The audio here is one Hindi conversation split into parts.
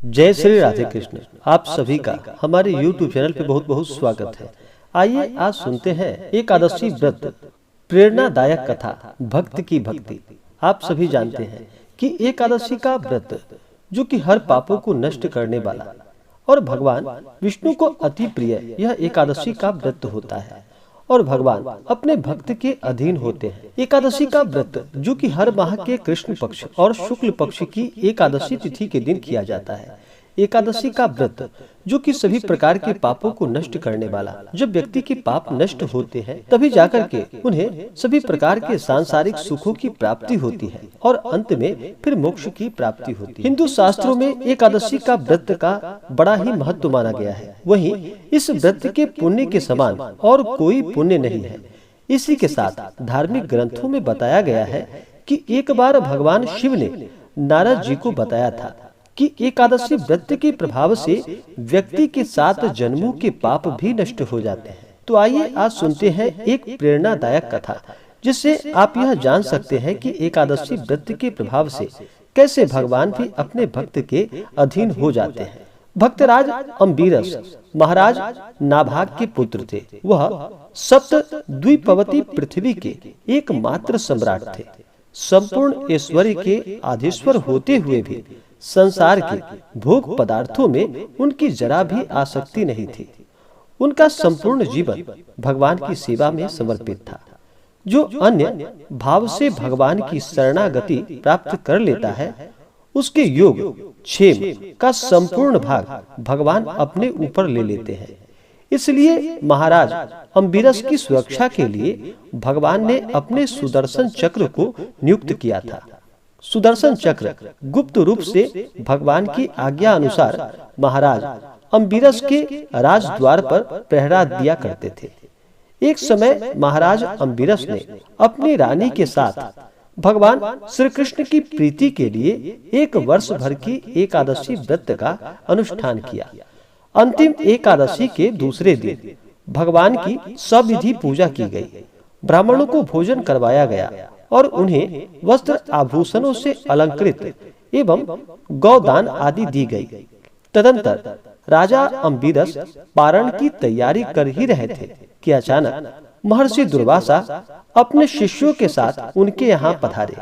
जय श्री राधे कृष्ण। आप सभी का हमारे YouTube चैनल पे बहुत बहुत स्वागत है। आइए आज सुनते हैं एकादशी व्रत प्रेरणादायक कथा भक्त की भक्ति। आप सभी जानते हैं कि एकादशी का व्रत जो कि हर पापों को नष्ट करने वाला और भगवान विष्णु को अति प्रिय यह एकादशी का व्रत होता है और भगवान अपने भक्त के अधीन होते हैं। एकादशी का व्रत जो कि हर माह के कृष्ण पक्ष और शुक्ल पक्ष की एकादशी तिथि के दिन किया जाता है। एकादशी का व्रत जो कि सभी प्रकार के पापों को नष्ट करने वाला। जब व्यक्ति के पाप नष्ट होते हैं तभी जाकर के उन्हें सभी प्रकार के सांसारिक सुखों की प्राप्ति होती है और अंत में फिर मोक्ष की प्राप्ति होती है। हिंदू शास्त्रों में एकादशी का व्रत का बड़ा ही महत्व माना गया है। वहीं इस व्रत के पुण्य के समान और कोई पुण्य नहीं है। इसी के साथ धार्मिक ग्रंथों में बताया गया है कि एक बार भगवान शिव ने नारद जी को बताया था कि एकादशी व्रत के प्रभाव से व्यक्ति के 7 जन्मों के पाप भी नष्ट हो जाते हैं। तो आइए आज सुनते हैं एक प्रेरणादायक कथा जिससे आप यह जान सकते हैं कि एकादशी व्रत के प्रभाव से कैसे भगवान भी अपने भक्त के अधीन हो जाते हैं। भक्तराज अम्बीरस महाराज नाभाग के पुत्र थे। वह सप्त द्वीपवती पृथ्वी के एकमात्र सम्राट थे। संपूर्ण ऐश्वर्य के आधीश्वर होते हुए भी संसार के भोग पदार्थों में उनकी जरा भी आसक्ति नहीं थी। उनका संपूर्ण जीवन भगवान की सेवा में समर्पित था। जो अन्य भाव से भगवान की शरणागति प्राप्त कर लेता है उसके योग क्षेम का संपूर्ण भाग भगवान अपने ऊपर ले लेते हैं। इसलिए महाराज अम्बीरस की सुरक्षा के लिए भगवान ने अपने सुदर्शन चक्र को नियुक्त किया था। सुदर्शन चक्र गुप्त रूप से भगवान की आज्ञा अनुसार महाराज अम्बीरस के राजद्वार पर पहरा दिया करते थे। एक समय महाराज अम्बीरस ने अपनी रानी के साथ भगवान श्री कृष्ण की प्रीति के लिए 1 वर्ष भर की एकादशी व्रत का अनुष्ठान किया। अंतिम एकादशी के दूसरे दिन भगवान की सविधि पूजा की गई। ब्राह्मणों को भोजन करवाया गया और उन्हें वस्त्र आभूषणों से अलंकृत एवं गौदान आदि दी गई। तदंतर राजा अम्बीरस पारण की तैयारी कर ही रहे थे कि अचानक महर्षि दुर्वासा अपने शिष्यों के साथ उनके यहाँ पधारे।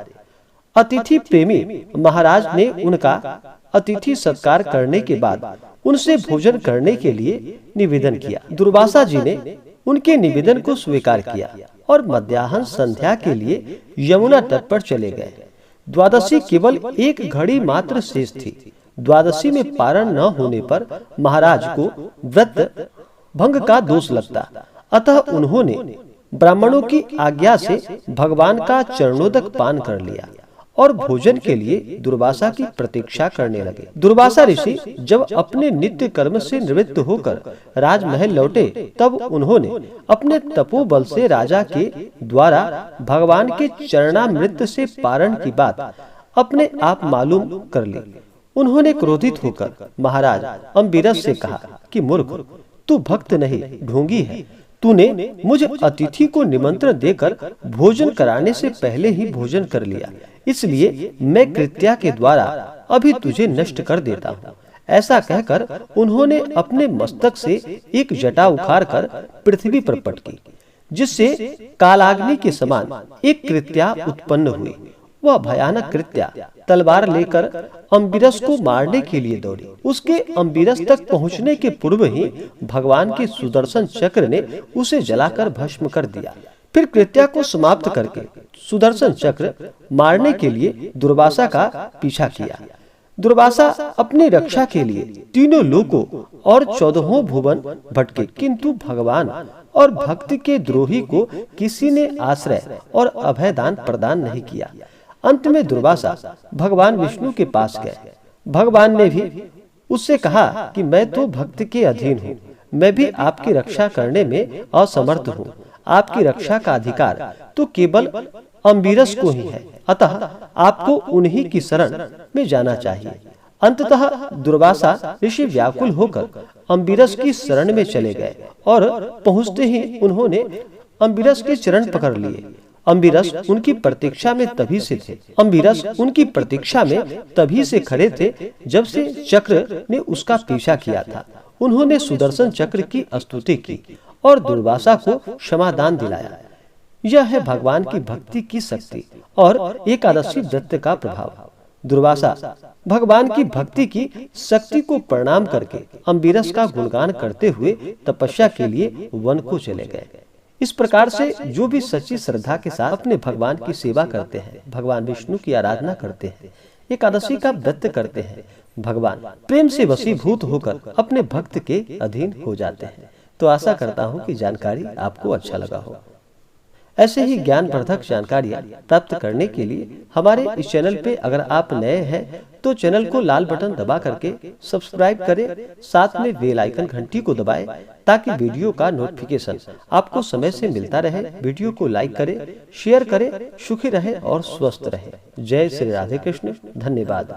अतिथि प्रेमी महाराज ने उनका अतिथि सत्कार करने के बाद उनसे भोजन करने के लिए निवेदन किया। दुर्वासा जी ने उनके निवेदन को स्वीकार किया और मध्याह्न संध्या के लिए यमुना तट पर चले गए। द्वादशी केवल 1 घड़ी मात्र शेष थी। द्वादशी में पारण न होने पर महाराज को व्रत भंग का दोष लगता, अतः उन्होंने ब्राह्मणों की आज्ञा से भगवान का चरणोदक पान कर लिया और भोजन के लिए दुर्वासा की प्रतीक्षा करने लगे। दुर्वासा ऋषि जब अपने नित्य कर्म से निवृत्त होकर राजमहल लौटे तब उन्होंने अपने तपोबल से राजा के द्वारा भगवान के चरणामृत से पारण की बात अपने आप मालूम कर ली। उन्होंने क्रोधित होकर महाराज अम्बीरस से कहा कि मूर्ख, तू भक्त नहीं ढोंगी है। तूने मुझ अतिथि को निमंत्रण देकर भोजन कराने से पहले ही भोजन कर लिया, इसलिए मैं कृत्या के द्वारा अभी तुझे नष्ट कर देता हूँ। ऐसा कहकर उन्होंने अपने मस्तक से एक जटा उखाड़कर पृथ्वी पर पटकी, जिससे कालाग्नि के समान एक कृत्या उत्पन्न हुई। वह भयानक कृत्या तलवार लेकर अम्बीरस को मारने के लिए दौड़ी। उसके अम्बीरस तक पहुंचने के पूर्व ही भगवान के सुदर्शन चक्र ने उसे जलाकर भस्म कर दिया। फिर कृत्या को समाप्त करके सुदर्शन चक्र मारने के लिए दुर्वासा का पीछा किया। दुर्वासा अपनी रक्षा के लिए तीनों लोकों और 14 भुवन भटके, किंतु भगवान और भक्त के द्रोही को किसी ने आश्रय और अभयदान प्रदान नहीं किया। अंत में दुर्वासा भगवान विष्णु के पास गए। भगवान ने भी उससे कहा कि मैं तो भक्त के अधीन हूँ, मैं भी आपकी रक्षा करने में असमर्थ हूँ। आपकी रक्षा का अधिकार तो केवल अम्बीरस को ही है, अतः आपको उन्हीं की शरण में जाना चाहिए। अंततः दुर्वासा ऋषि व्याकुल होकर अम्बीरस की शरण में चले गए और पहुँचते ही उन्होंने अम्बीरस के चरण पकड़ लिए अम्बिरस उनकी प्रतीक्षा में तभी से थे। अम्बिरस उनकी प्रतीक्षा में तभी से खड़े थे जब से चक्र ने उसका पीछा किया था। उन्होंने सुदर्शन चक्र की स्तुति की और दुर्वासा को क्षमादान दिलाया। यह है भगवान की भक्ति की शक्ति और एकादशी व्रत का प्रभाव। दुर्वासा भगवान की भक्ति की शक्ति को प्रणाम करके अम्बिरस का गुणगान करते हुए तपस्या के लिए वन को चले गए। इस प्रकार से जो भी सच्ची श्रद्धा के साथ अपने भगवान की सेवा करते हैं, भगवान विष्णु की आराधना करते हैं, एकादशी का व्रत करते हैं, भगवान प्रेम से वशीभूत होकर अपने भक्त के अधीन हो जाते हैं। तो आशा करता हूँ कि जानकारी आपको अच्छा लगा हो। ऐसे ही ज्ञानवर्धक जानकारियाँ प्राप्त करने के लिए हमारे इस चैनल पे अगर आप नए हैं तो चैनल को लाल बटन दबा करके सब्सक्राइब करें, साथ में बेल आइकन घंटी को दबाएं ताकि वीडियो का नोटिफिकेशन आपको समय से मिलता रहे। वीडियो को लाइक करें, शेयर करें, सुखी रहें और स्वस्थ रहें। जय श्री राधे कृष्ण। धन्यवाद।